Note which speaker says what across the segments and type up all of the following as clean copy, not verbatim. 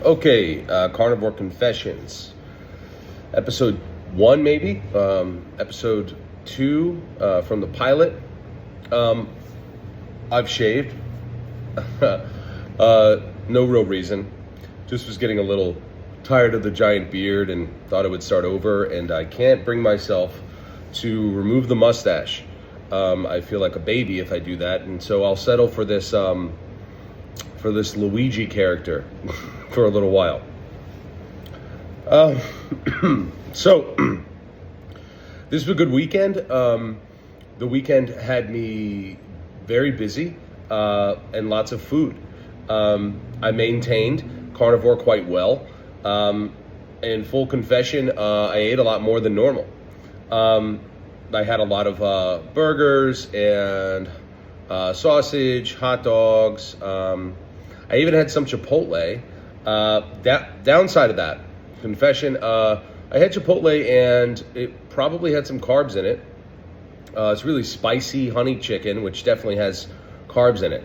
Speaker 1: Okay, Carnivore Confessions, episode 1 maybe, episode 2 from the pilot. I've shaved, no real reason, just was getting a little tired of the giant beard and thought I would start over, and I can't bring myself to remove the mustache. I feel like a baby if I do that, and so I'll settle for this Luigi character for a little while. So this was a good weekend. The weekend had me very busy and lots of food. I maintained carnivore quite well. In full confession, I ate a lot more than normal. I had a lot of burgers and sausage, hot dogs. I even had some Chipotle. Downside of that, confession, I had Chipotle and it probably had some carbs in it. It's really spicy honey chicken, which definitely has carbs in it.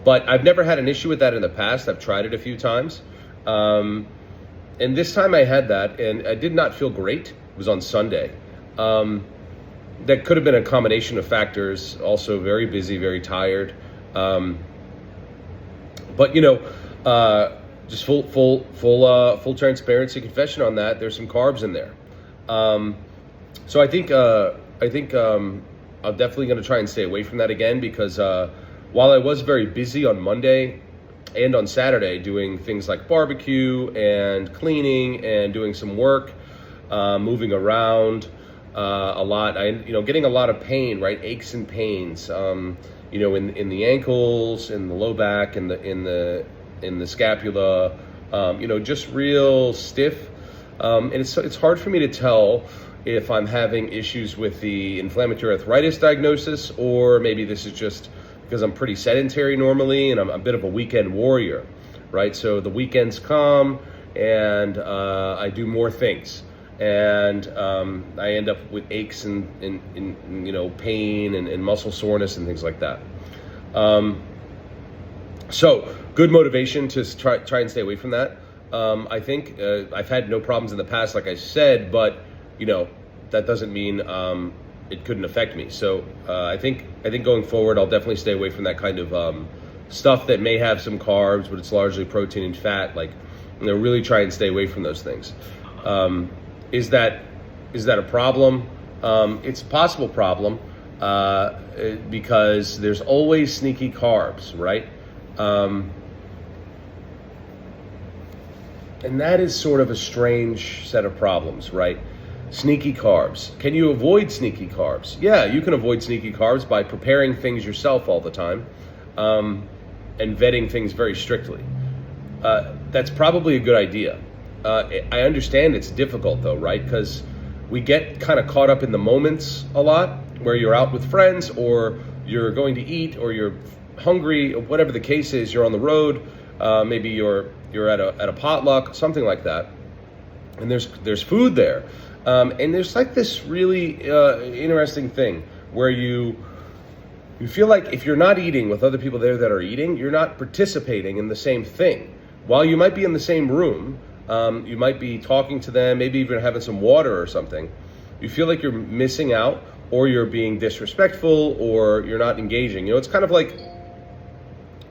Speaker 1: But I've never had an issue with that in the past. I've tried it a few times. And this time I had that and I did not feel great. It was on Sunday. That could have been a combination of factors. Also very busy, very tired. But just full transparency confession on that. There's some carbs in there. So I think I'm definitely going to try and stay away from that again because while I was very busy on Monday and on Saturday doing things like barbecue and cleaning and doing some work, moving around a lot, getting a lot of pain, right? Aches and pains. In the ankles, in the low back, in the scapula, just real stiff. And it's hard for me to tell if I'm having issues with the inflammatory arthritis diagnosis, or maybe this is just because I'm pretty sedentary normally and I'm a bit of a weekend warrior, right? So the weekends come and I do more things. And I end up with aches and pain and muscle soreness and things like that. So good motivation to try and stay away from that. I think I've had no problems in the past, like I said, but that doesn't mean it couldn't affect me. So I think going forward, I'll definitely stay away from that kind of stuff that may have some carbs, but it's largely protein and fat. Like, really try and stay away from those things. Is that a problem? It's a possible problem because there's always sneaky carbs, right? And that is sort of a strange set of problems, right? Sneaky carbs. Can you avoid sneaky carbs? Yeah, you can avoid sneaky carbs by preparing things yourself all the time and vetting things very strictly. That's probably a good idea. I understand it's difficult though, right? Because we get kind of caught up in the moments a lot where you're out with friends or you're going to eat or you're hungry, or whatever the case is, you're on the road, maybe you're at a potluck, something like that. And there's food there. And there's like this really interesting thing where you feel like if you're not eating with other people there that are eating, you're not participating in the same thing. While you might be in the same room, you might be talking to them, maybe even having some water or something. You feel like you're missing out, or you're being disrespectful, or you're not engaging. It's kind of like,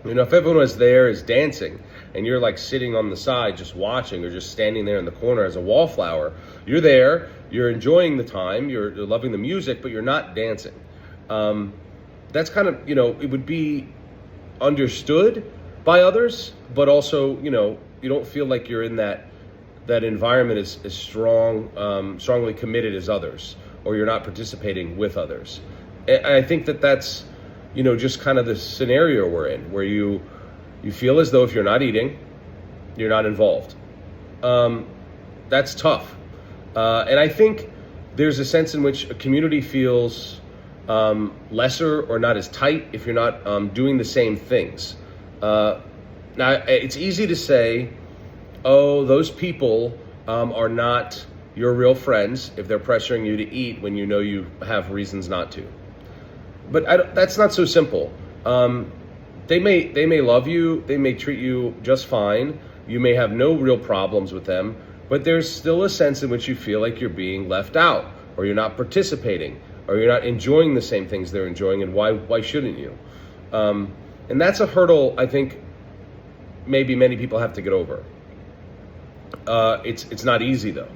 Speaker 1: if everyone was there is dancing, and you're like sitting on the side just watching, or just standing there in the corner as a wallflower. You're there, you're enjoying the time, you're loving the music, but you're not dancing. That's kind of, it would be understood by others, but also, you don't feel like you're in that environment as strongly committed as others, or you're not participating with others. And I think that's, just kind of the scenario we're in, where you feel as though if you're not eating, you're not involved. That's tough. And I think there's a sense in which a community feels lesser or not as tight if you're not doing the same things. Now, it's easy to say, oh, those people are not your real friends if they're pressuring you to eat when you know you have reasons not to. But that's not so simple. They may love you, they may treat you just fine, You may have no real problems with them, but there's still a sense in which you feel like you're being left out, or you're not participating, or you're not enjoying the same things they're enjoying, and why shouldn't you? And that's a hurdle I think maybe many people have to get over. It's not easy though.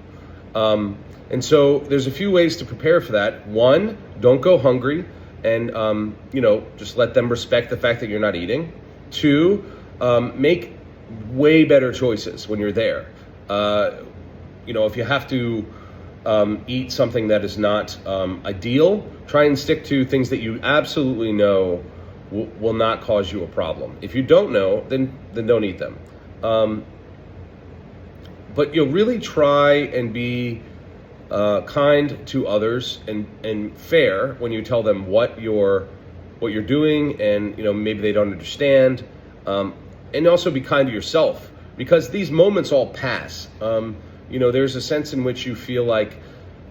Speaker 1: And so there's a few ways to prepare for that. One, don't go hungry and, just let them respect the fact that you're not eating. Two, make way better choices when you're there. If you have to eat something that is not ideal, try and stick to things that you absolutely know will not cause you a problem. If you don't know, then don't eat them. But you'll really try and be kind to others and fair when you tell them what you're doing, and maybe they don't understand. And also be kind to yourself, because these moments all pass. There's a sense in which you feel like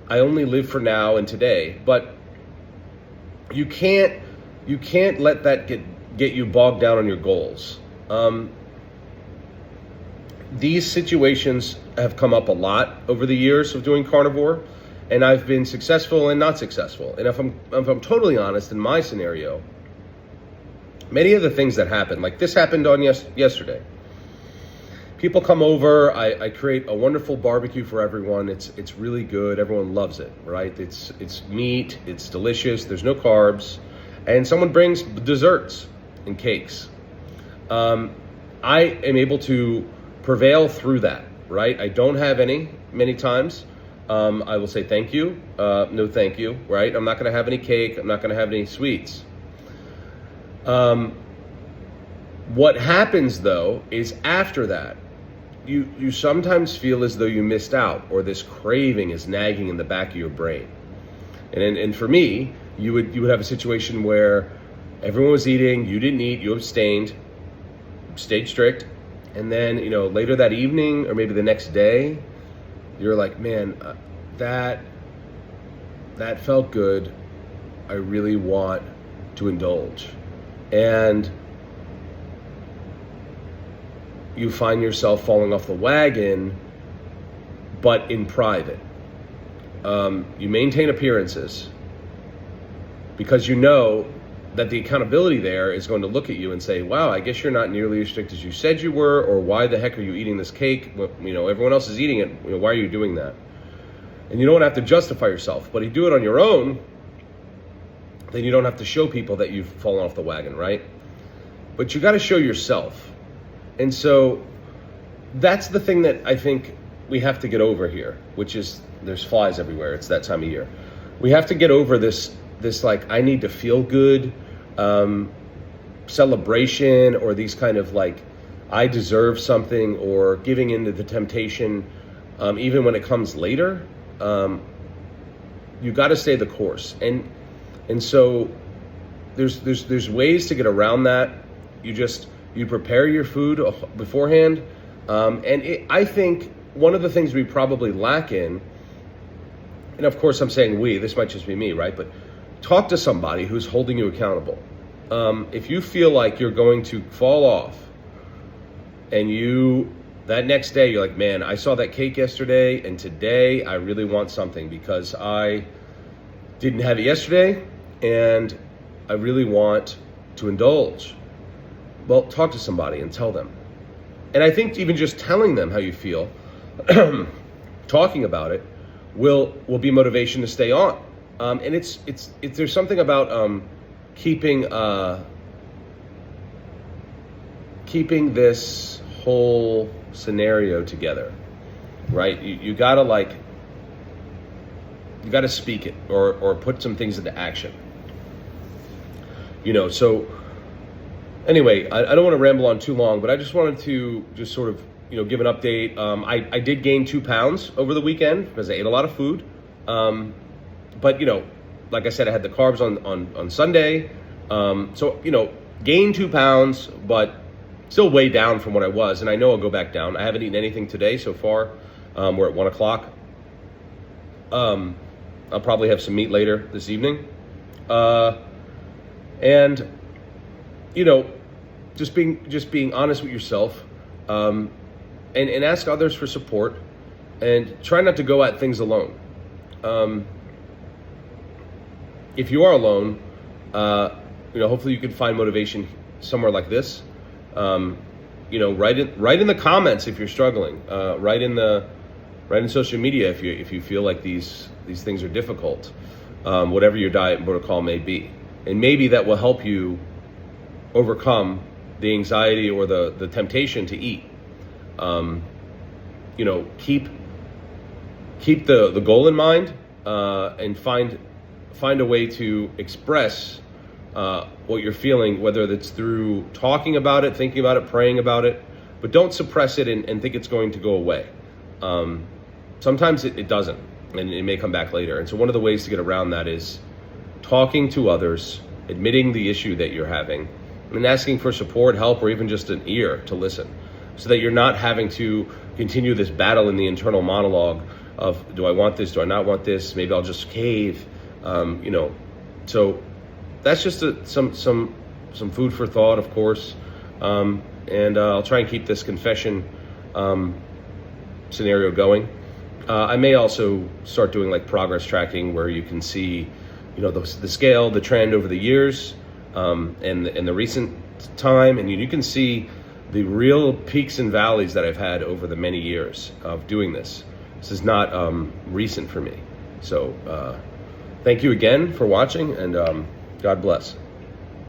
Speaker 1: I only live for now and today, but you can't let that get you bogged down on your goals. These situations have come up a lot over the years of doing carnivore, and I've been successful and not successful. And if I'm totally honest, in my scenario, many of the things that happened, like this happened on yesterday. People come over, I create a wonderful barbecue for everyone. It's really good. Everyone loves it, right? It's meat, it's delicious, there's no carbs, and someone brings desserts and cakes. I am able to prevail through that, right? I don't have many times. I will say thank you, no thank you, right? I'm not gonna have any cake, I'm not gonna have any sweets. What happens though is after that, you sometimes feel as though you missed out, or this craving is nagging in the back of your brain. And for me, you would have a situation where everyone was eating, you didn't eat, you abstained, stayed strict, and then later that evening or maybe the next day, you're like, man, that felt good. I really want to indulge. And you find yourself falling off the wagon, but in private. You maintain appearances because you know that the accountability there is going to look at you and say, wow, I guess you're not nearly as strict as you said you were, or why the heck are you eating this cake? Everyone else is eating it. Why are you doing that? And you don't have to justify yourself, but if you do it on your own, then you don't have to show people that you've fallen off the wagon, right? But you got to show yourself. And so that's the thing that I think we have to get over here, which is there's flies everywhere. It's that time of year. We have to get over this like, I need to feel good celebration, or these kind of like, I deserve something, or giving into the temptation, even when it comes later. You got to stay the course. And so there's ways to get around that. You prepare your food beforehand. I think one of the things we probably lack in, and of course I'm saying we, this might just be me, right? But talk to somebody who's holding you accountable. If you feel like you're going to fall off, and that next day you're like, man, I saw that cake yesterday, and today I really want something because I didn't have it yesterday, and I really want to indulge. Well, talk to somebody and tell them. And I think even just telling them how you feel, talking about it, will be motivation to stay on. And it's there's something about keeping this whole scenario together, right? You gotta speak it or put some things into action. So anyway, I don't want to ramble on too long, but I just wanted to just sort of, give an update. I did gain 2 pounds over the weekend because I ate a lot of food. But, like I said, I had the carbs on Sunday. So, gained 2 pounds, but still way down from what I was. And I know I'll go back down. I haven't eaten anything today so far. We're at 1 o'clock. I'll probably have some meat later this evening. And, just being honest with yourself. and ask others for support, and try not to go at things alone. If you are alone, hopefully you can find motivation somewhere like this. Write in the comments if you're struggling. Write in social media if you feel like these things are difficult. Whatever your diet and protocol may be, and maybe that will help you overcome the anxiety or the temptation to eat. Keep the goal in mind, and find a way to express what you're feeling, whether that's through talking about it, thinking about it, praying about it, but don't suppress it and think it's going to go away. Sometimes it doesn't, and it may come back later. And so one of the ways to get around that is talking to others, admitting the issue that you're having, and asking for support, help, or even just an ear to listen, so that you're not having to continue this battle in the internal monologue of, do I want this, do I not want this, maybe I'll just cave. So that's just some food for thought, of course. And I'll try and keep this confession scenario going. I may also start doing like progress tracking, where you can see, the scale, the trend over the years, and the recent time, and you can see the real peaks and valleys that I've had over the many years of doing this. This is not recent for me. So thank you again for watching, and God bless.